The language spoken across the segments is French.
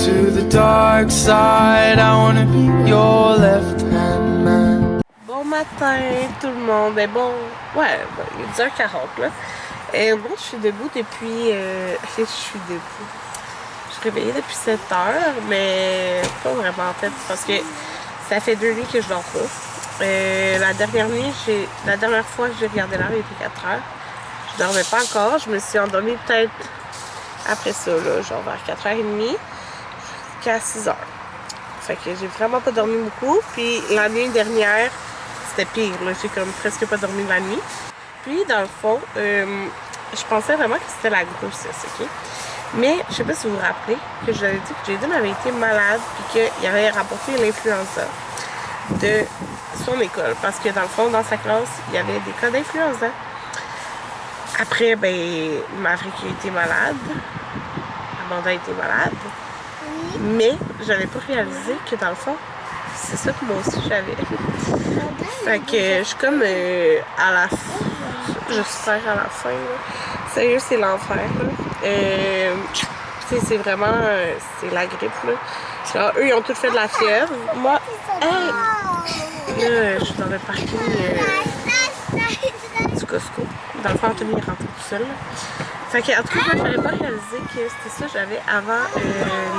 to the dark side. I wanna be your left-hand man. Bon matin tout le monde. Ben bon, ouais, ben, il est 10h40 là. Moi je suis debout depuis... je suis debout. Je suis réveillée depuis 7h, mais pas vraiment en fait parce que ça fait 2 nuits que je dors pas. La dernière fois que j'ai regardé l'heure, il était 4h. Je dormais pas encore, je me suis endormie peut-être après ça, là, genre vers 4h30 jusqu'à 6h. Fait que j'ai vraiment pas dormi beaucoup. Puis la nuit dernière, c'était pire, là. J'ai comme presque pas dormi la nuit. Puis dans le fond, je pensais vraiment que c'était la grossesse, ok? Mais je sais pas si vous vous rappelez que je l'avais dit que Jaden avait été malade puis qu'il avait rapporté l'influenza de son école. Parce que dans le fond, dans sa classe, il y avait des cas d'influenza. Après, ben, Maverick a été malade. Amanda a été malade. Oui. Mais j'avais pas réalisé que dans le fond, c'est ça que moi aussi j'avais. Fait que je suis comme à la fin. J'espère à la fin. Là. Sérieux, c'est l'enfer. C'est vraiment. C'est la grippe. Là. Genre, eux, ils ont tous fait de la fièvre. Moi, hey! Là, je suis dans le parking du Costco. Dans le fond, Anthony est rentré tout seul. Fait que, en tout cas, moi, j'avais pas réalisé que c'était ça que j'avais avant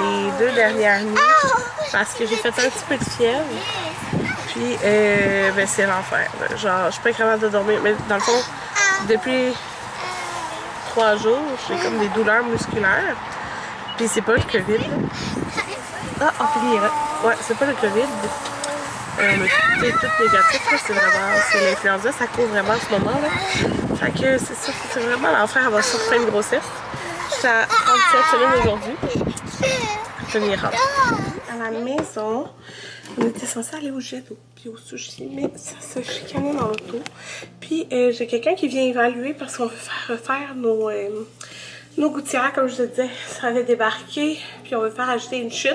les 2 dernières nuits. Parce que j'ai fait un petit peu de fièvre. Puis, ben, c'est l'enfer. Genre, je suis pas capable de dormir. Mais dans le fond, depuis 3 jours, j'ai comme des douleurs musculaires. Puis, c'est pas le COVID. Ah, Anthony est là. Ouais, c'est pas le COVID. Mais tout négatif, c'est vraiment, c'est l'influenza, ça court vraiment en ce moment là. Fait que c'est ça, c'est vraiment l'enfer avoir sur fin de grossesse. J'étais à 37 semaines aujourd'hui. Tony rentre. À la maison, on était censé aller au jet puis au sushi, mais ça se chicanait dans l'auto. Puis j'ai quelqu'un qui vient évaluer parce qu'on veut faire refaire nos gouttières, comme je te disais. Ça avait débarqué, puis on veut faire ajouter une chute.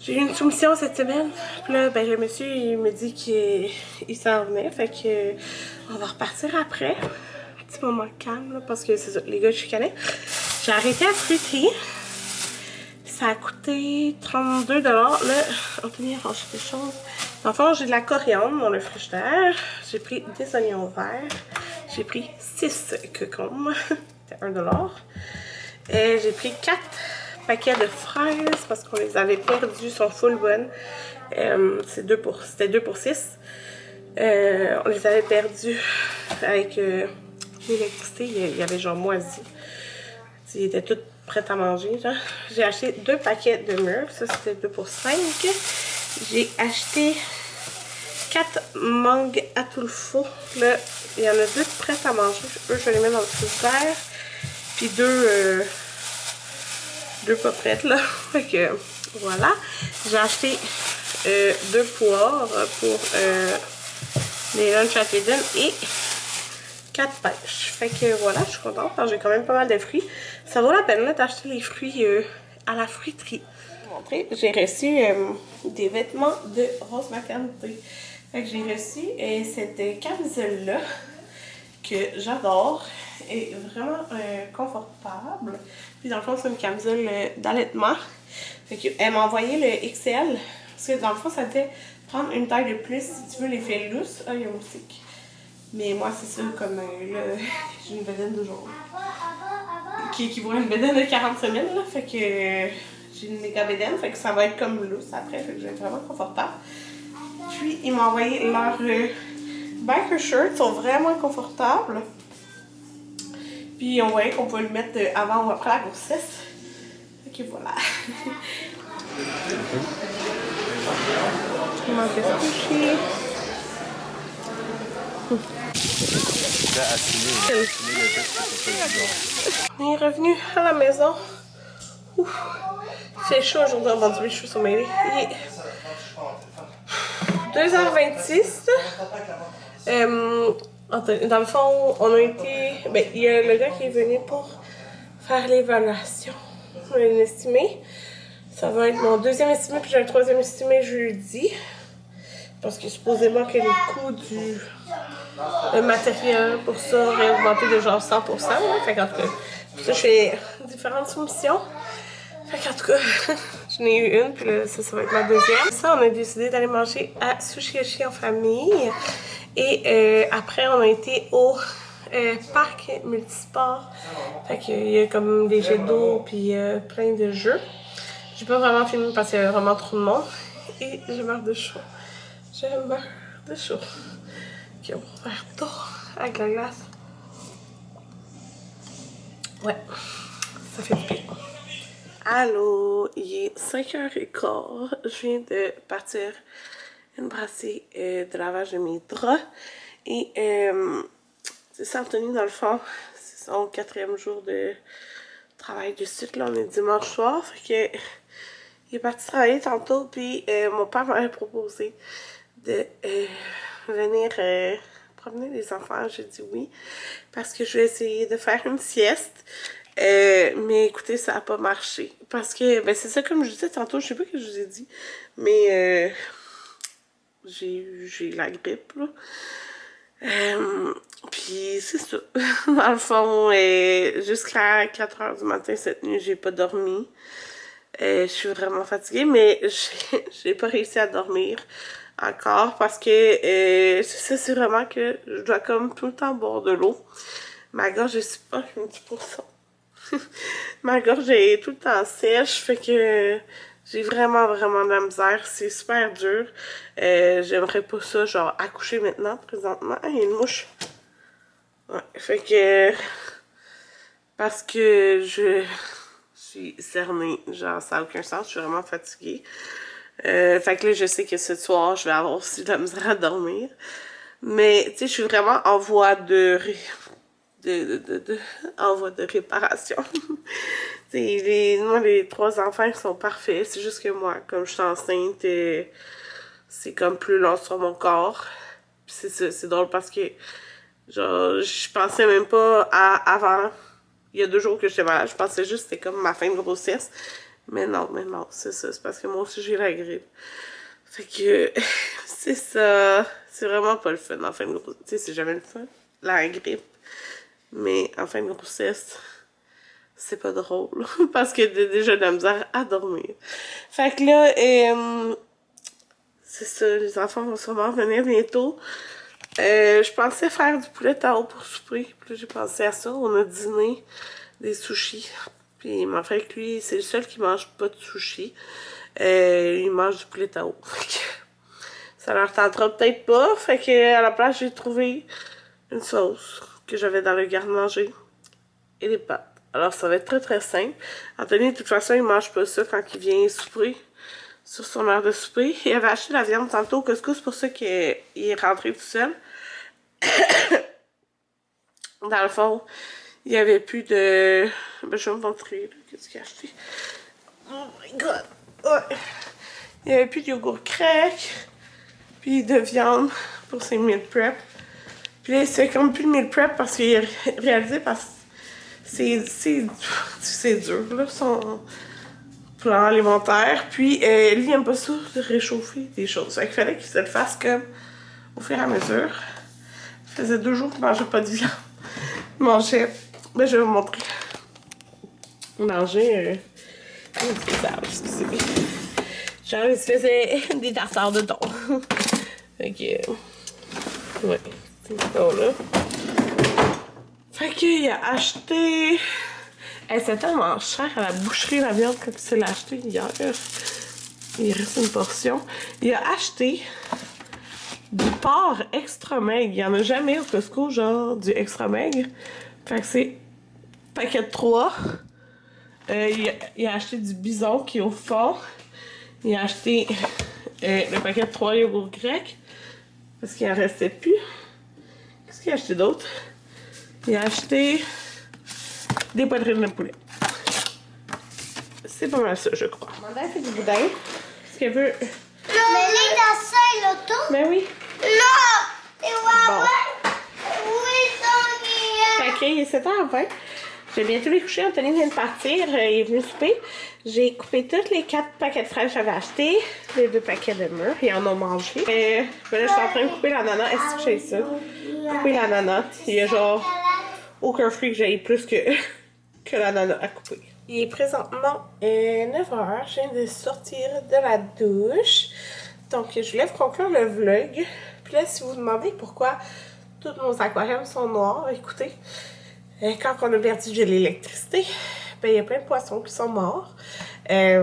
J'ai eu une soumission cette semaine, puis là, ben, le monsieur, il me dit qu'il s'en venait, fait que on va repartir après. Un petit moment calme, là, parce que c'est ça, les gars, je chicanaient. J'ai arrêté à fruiterie. Ça a coûté 32 $. Là, Anthony a rangé des choses. Dans le fond, j'ai de la coriandre dans le frigidaire. J'ai pris des oignons verts. J'ai pris 6 concombres. C'était 1 $. Et j'ai pris 4 paquets de fraises parce qu'on les avait perdues, sont full bonnes. C'était 2 pour 6. On les avait perdues avec l'électricité. Il y avait genre moisi. Ils étaient toutes prêtes à manger. J'ai acheté 2 paquets de mûres. Ça, c'était 2 pour 5. J'ai acheté 4 mangues à tout le faux. Là, il y en a 2 prêtes à manger. Eux, je vais les mettre dans le frigidaire. Puis 2 pas prêtes là. Fait que voilà. J'ai acheté 2 poires pour les lunch à Jaden et 4 pêches. Fait que voilà, je suis contente parce que j'ai quand même pas mal de fruits. Ça vaut la peine d'acheter les fruits à la fruiterie. J'ai reçu des vêtements de Rose Maternité. Fait que j'ai reçu cette camisole-là que j'adore. Elle est vraiment confortable. Puis dans le fond, c'est une camisole d'allaitement. Fait qu'elle m'a envoyé le XL. Parce que dans le fond, ça te fait prendre une taille de plus si tu veux les faire lousses. Ah, il y a aussi. Mais moi, c'est ça, comme là, j'ai une bedaine de jour. Qui équivaut à une bedaine de 40 semaines, là. Fait que j'ai une méga bedaine. Fait que ça va être comme loose après. Fait que je vais être vraiment confortable. Puis, ils m'ont envoyé leurs biker shirts. Ils sont vraiment confortables. Puis on voyait qu'on pouvait le mettre avant ou après la grossesse. Ok, voilà. Je mange le sushi. On est revenu à la maison. Ouf. C'est chaud aujourd'hui avant de mes cheveux sont mêlés. Il est 2h26. Dans le fond, on a été... Ben, il y a le gars qui est venu pour faire l'évaluation. On a une estimée. Ça va être mon 2e estimé, puis j'ai un 3e estimé jeudi. Parce que supposément que les coûts du matériel pour ça auraient augmenté de genre 100%. Là. Fait qu'en tout cas, pour ça, je fais différentes soumissions. Fait qu'en tout cas, j'en ai eu une, puis là, ça va être ma deuxième. Ça, on a décidé d'aller manger à Sushiyoshi en famille. Et après, on a été au parc multisport. Fait qu'il y a comme des jets d'eau, puis plein de jeux. J'ai pas vraiment filmé parce qu'il y avait vraiment trop de monde. Et je meurs de chaud. Je meurs de chaud. Ok, on va faire d'eau avec la glace. Ouais, ça fait du bien. Allô, il est 5h15. Je viens de partir une brassée de lavage de mes draps. Et c'est ça, Anthony, dans le fond, c'est son 4e jour de travail de suite. Là, on est dimanche soir. Fait que il est parti travailler tantôt. Puis mon père m'avait proposé de venir promener les enfants. J'ai dit oui. Parce que je vais essayer de faire une sieste. Mais écoutez, ça n'a pas marché. Parce que, ben c'est ça, comme je disais tantôt, je sais pas ce que je vous ai dit, mais j'ai la grippe, là. Puis c'est ça. Dans le fond, jusqu'à 4h du matin cette nuit, j'ai pas dormi. Je suis vraiment fatiguée, mais j'ai pas réussi à dormir encore parce que c'est ça, c'est vraiment que je dois comme tout le temps boire de l'eau. Ma gorge est super 10%. Ma gorge est tout le temps sèche, fait que j'ai vraiment de la misère. C'est super dur. J'aimerais pas ça, genre, accoucher maintenant, présentement. Ah, il y a une mouche. Ouais, fait que... Parce que je suis cernée. Genre, ça n'a aucun sens. Je suis vraiment fatiguée. Fait que là, je sais que ce soir, je vais avoir aussi de la misère à dormir. Mais, tu sais, je suis vraiment en voie en voie de réparation. Moi, les 3 enfants, ils sont parfaits. C'est juste que moi, comme je suis enceinte, c'est comme plus long sur mon corps. C'est drôle parce que, genre, je pensais même pas avant. Il y a 2 jours que j'étais malade. Je pensais juste que c'était comme ma fin de grossesse. Mais non, c'est ça. C'est parce que moi aussi, j'ai la grippe. Fait que, c'est ça. C'est vraiment pas le fun en fin de grossesse. Tu sais, c'est jamais le fun, la grippe. Mais en fin de grossesse, c'est pas drôle. Parce que j'ai déjà de la misère à dormir. Fait que là, c'est ça, les enfants vont sûrement venir bientôt. Je pensais faire du poulet Tao pour souper. Puis là, j'ai pensé à ça. On a dîné des sushis. Puis mon frère, lui, c'est le seul qui mange pas de sushis. Il mange du poulet Tao. Fait que ça leur tentera peut-être pas. Fait que à la place, j'ai trouvé une sauce que j'avais dans le garde-manger et des pâtes. Alors ça va être très simple. Anthony, de toute façon, il mange pas ça quand il vient souper, sur son heure de souper. Il avait acheté la viande tantôt au Costco, c'est pour ça qu'il est rentré tout seul. Dans le fond, il y avait plus de... Ben, je vais vous montrer, qu'est-ce qu'il a acheté. Oh my god! Ouais. Il y avait plus de yogourt grec, puis de viande pour ses meal prep. Puis là, c'est comme plus le meal prep parce qu'il est réalisé parce que c'est dur, là, son plan alimentaire. Puis lui, il aime pas ça de réchauffer des choses. Fait qu'il fallait qu'il se le fasse comme au fur et à mesure. Ça faisait 2 jours qu'il mangeait pas de viande. Il mangeait... Ben, je vais vous montrer. Il mangeait... c'est ça, excusez. Genre, il se faisait des tartares de thon. Fait que... ouais. C'est ça, là. Fait qu'il a acheté... c'est tellement cher à la boucherie, la viande, quand il l'a acheté hier. Il reste une portion. Il a acheté du porc extra maigre. Il n'y en a jamais au Costco, genre, du extra maigre. Fait que c'est paquet de 3. Il a acheté du bison qui est au fond. Il a acheté le paquet de 3 yogourts grecs. Parce qu'il en restait plus. Qu'est-ce qu'il a acheté d'autre? Il a acheté des poitrines de poulet. C'est pas mal ça, je crois. Amanda, elle fait du boudin. Est-ce qu'elle veut... Mais les dans ça et l'auto? Ben oui. Non! Et Bon. Oui, Fait qu'il est 7h20. J'ai bientôt les coucher. Anthony vient de partir. Il est venu souper. J'ai coupé tous les 4 paquets de fraises que j'avais achetés. Les 2 paquets de mûres. Ils en ont mangé. Là, je suis en train de couper l'ananas. Est-ce que j'ai ça? Couper l'ananas. Il y a genre aucun fruit que j'aille plus que que la nana a coupé. Il est présentement 9h, je viens de sortir de la douche. Donc, je voulais vous conclure le vlog. Puis là, si vous vous demandez pourquoi tous nos aquariums sont noirs, écoutez, quand on a perdu de l'électricité, ben, il y a plein de poissons qui sont morts. Fait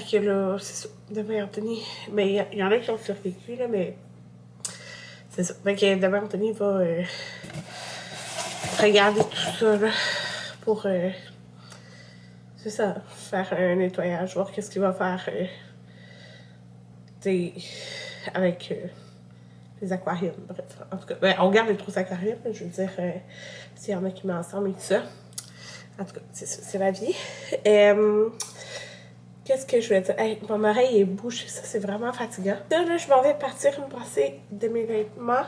que là, c'est ça. Demain, Anthony, mais il y en a qui ont survécu, là, mais c'est ça. Fait que demain, Anthony va regarder tout ça, là, pour, c'est ça, faire un nettoyage, voir qu'est-ce qu'il va faire, avec les aquariums, bref. En tout cas, ben, on garde les 3 aquariums, je veux dire, s'il y en a qui mettent ensemble et tout ça. En tout cas, c'est la vie. Qu'est-ce que je voulais dire? Hey, mon oreille est bouchée, ça c'est vraiment fatigant. Là, je m'en vais partir me passer de mes vêtements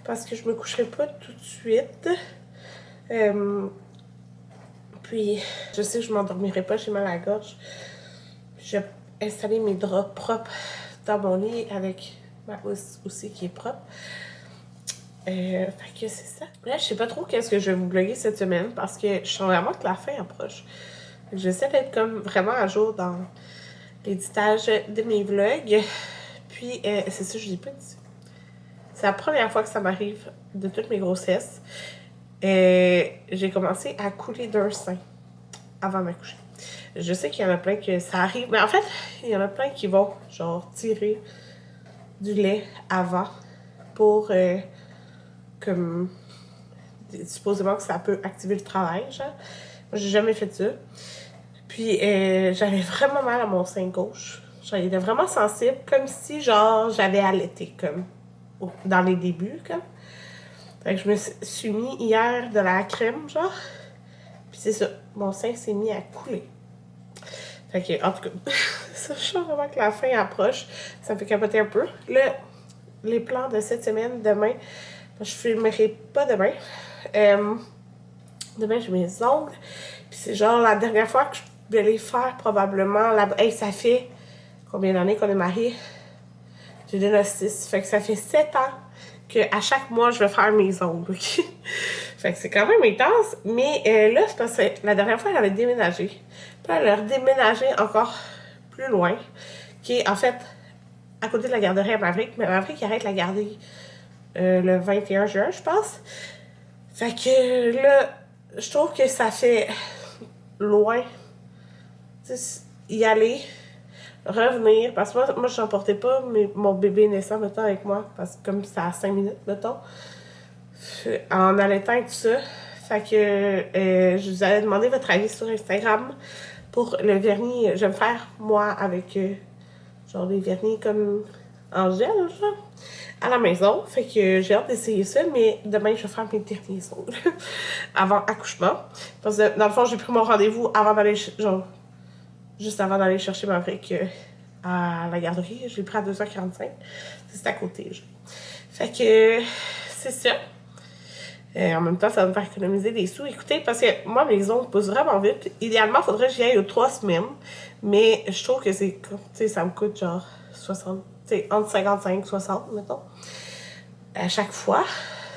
parce que je me coucherai pas tout de suite. Puis, je sais que je m'endormirai pas, j'ai mal à la gorge. Je vais installer mes draps propres dans mon lit avec ma housse aussi qui est propre. Fait que c'est ça. Là, je sais pas trop qu'est-ce que je vais vous vlogger cette semaine parce que je sens vraiment que la fin approche. J'essaie d'être comme vraiment à jour dans l'éditage de mes vlogs. Puis, c'est ça, je dis pas dit. C'est la première fois que ça m'arrive de toutes mes grossesses. J'ai commencé à couler d'un sein avant d'accoucher. Je sais qu'il y en a plein que ça arrive, mais en fait, il y en a plein qui vont genre tirer du lait avant pour comme supposément que ça peut activer le travail, genre. Moi, j'ai jamais fait ça. Puis j'avais vraiment mal à mon sein gauche. Genre, il était vraiment sensible, comme si genre j'avais allaité, comme dans les débuts, comme. Fait que je me suis mis hier de la crème, genre. Puis c'est ça, mon sein s'est mis à couler. Fait que, en tout cas, ça, je sens vraiment que la fin approche. Ça me fait capoter un peu. Là, les plans de cette semaine, demain, je filmerai pas demain. Demain, j'ai mes ongles. Puis c'est genre la dernière fois que je vais les faire, probablement. Hey, ça fait combien d'années qu'on est mariés? J'ai donné 6. Fait que ça fait 7 ans qu'à chaque mois, je vais faire mes ongles, ok? Fait que c'est quand même intense. Mais là, c'est parce que la dernière fois, elle avait déménagé. Puis elle a redéménagé encore plus loin, qui est en fait à côté de la garderie à Maverick. Mais Maverick, il arrête la garderie le 21 juin, je pense. Fait que là, je trouve que ça fait loin. Y aller, revenir. Parce que moi je n'emportais pas mon bébé naissant, mettons, avec moi. Parce que comme c'est à 5 minutes, mettons. En allaitant et tout ça. Fait que je vous avais demandé votre avis sur Instagram pour le vernis. Je vais me faire, moi, avec genre des vernis comme en gel, genre, à la maison. Fait que j'ai hâte d'essayer ça, mais demain, je vais faire mes derniers ongles avant accouchement. Parce que dans le fond, j'ai pris mon rendez-vous avant d'aller, genre, juste avant d'aller chercher ma brique à la garderie. Je l'ai pris à 2h45. C'est à côté, genre. Fait que c'est ça. En même temps, ça va me faire économiser des sous. Écoutez, parce que moi, mes ongles poussent vraiment vite. Idéalement, il faudrait que j'y aille aux 3 semaines. Mais je trouve que c'est, tu sais, ça me coûte genre 60, tu sais, entre 55 et 60, mettons. À chaque fois.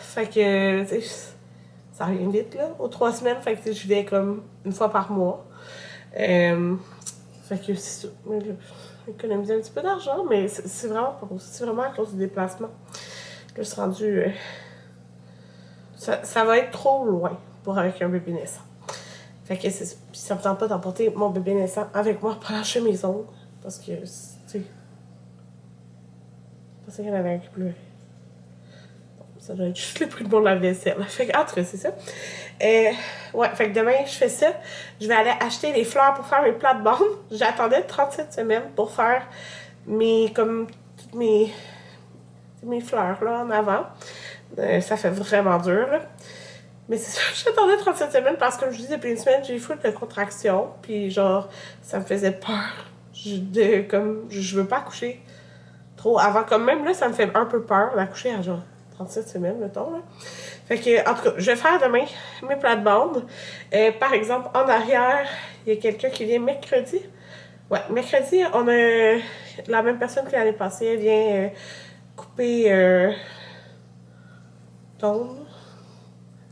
Fait que, tu sais, ça revient vite, là. Aux 3 semaines, fait que je vais comme une fois par mois. Fait que c'est ça. Économiser un petit peu d'argent, mais c'est vraiment pas beau. C'est vraiment à cause du déplacement. Je suis rendue. Ça va être trop loin pour avec un bébé naissant. Fait que c'est ça. Puis ça me tente pas d'emporter mon bébé naissant avec moi pour lâcher mes ongles. Parce que, tu sais. Je pensais qu'il y en avait un qui pleurait. Bon, ça doit être juste le prix de mon lave-vaisselle. Fait que, en tout cas, c'est ça. Ouais, fait que demain, je fais ça. Je vais aller acheter les fleurs pour faire mes plates-bandes. J'attendais 37 semaines pour faire toutes mes fleurs, là, en avant. Ça fait vraiment dur, là. Mais c'est ça, j'attendais 37 semaines parce que, comme je dis, depuis une semaine, j'ai eu de contractions. Puis, genre, ça me faisait peur. Je veux pas accoucher trop avant. Comme même là, ça me fait un peu peur d'accoucher à genre 37 semaines, mettons, là. Fait que, en tout cas, je vais faire demain mes plates-bandes. Par exemple, en arrière, il y a quelqu'un qui vient mercredi. Ouais, mercredi, on a la même personne que l'année passée. Elle vient couper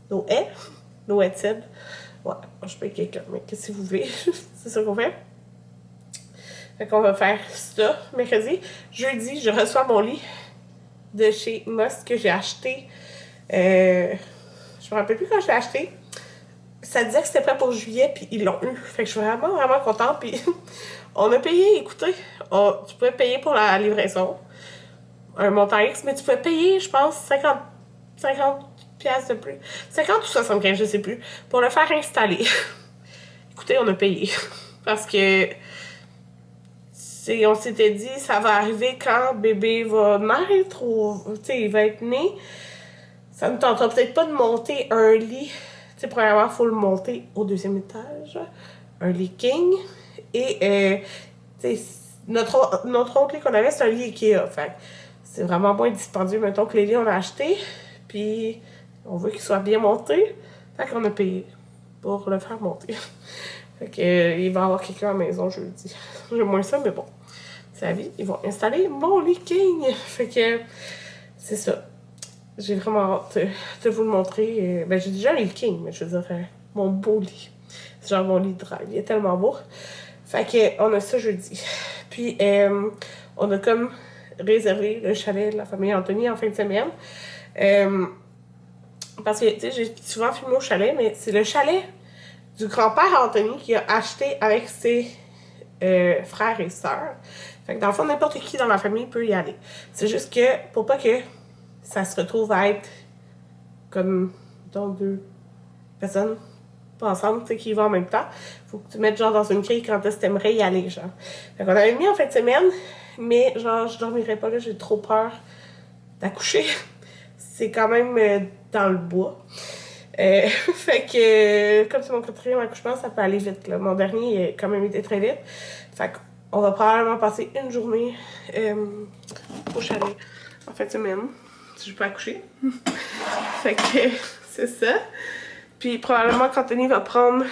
nos haies de cèdre. Ouais, je paye quelqu'un, mais qu'est-ce que vous voulez? C'est ça qu'on fait. Fait qu'on va faire ça mercredi. Jeudi, je reçois mon lit de chez Moss que j'ai acheté. Je me rappelle plus quand je l'ai acheté. Ça disait que c'était prêt pour juillet, puis ils l'ont eu. Fait que je suis vraiment, vraiment contente. Puis on a payé, écoutez, tu pouvais payer pour la livraison. Un montant X, mais tu pouvais payer, je pense, 50 piastres de plus. 50 ou 75, je sais plus, pour le faire installer. Écoutez, on a payé. Parce que on s'était dit, ça va arriver quand bébé va naître ou, tu sais, il va être né. Ça ne tentera peut-être pas de monter un lit. Tu sais, premièrement, il faut le monter au 2e étage. Un lit king. Et, tu sais, notre autre lit qu'on avait, c'est un lit Ikea. Fait c'est vraiment moins dispendieux, mettons, que les lits on a achetés. Puis, on veut qu'il soit bien monté. Fait qu'on a payé pour le faire monter. Fait que, il va y avoir quelqu'un à la maison jeudi. J'ai moins ça, mais bon. C'est la vie. Ils vont installer mon lit king. Fait que, c'est ça. J'ai vraiment hâte de vous le montrer. Ben, j'ai déjà un lit king, mais je veux dire, mon beau lit. C'est genre mon lit de rêve. Il est tellement beau. Fait que, on a ça jeudi. Puis, on a comme réservé le chalet de la famille Anthony en fin de semaine. Parce que, tu sais, j'ai souvent filmé au chalet, mais c'est le chalet du grand-père Anthony qui a acheté avec ses frères et sœurs. Fait que dans le fond, n'importe qui dans la famille peut y aller. C'est juste que, pour pas que ça se retrouve à être comme, mettons, 2 personnes pas ensemble, tu sais, qui vont en même temps, faut que tu mettes genre dans une grille quand est-ce que t'aimerais y aller, genre. Fait qu'on avait mis en fin de semaine, mais genre, je dormirais pas là, j'ai trop peur d'accoucher. C'est quand même dans le bois. Fait que, comme c'est mon 4e accouchement, ça peut aller vite, là. Mon dernier, a quand même été très vite. Fait qu'on va probablement passer une journée au chalet en fin de semaine, si je peux accoucher. Fait que, c'est ça. Puis probablement qu'Anthony va prendre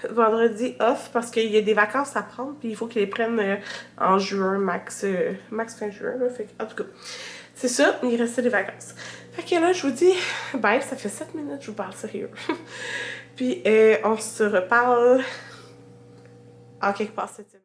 vendredi off parce qu'il y a des vacances à prendre. Puis il faut qu'il les prenne en juin, max fin juin. Là. Fait que, en tout cas, c'est ça, il restait des vacances. Fait que là, je vous dis, bye, ça fait 7 minutes que je vous parle sérieux. Puis on se reparle en quelque part cette semaine.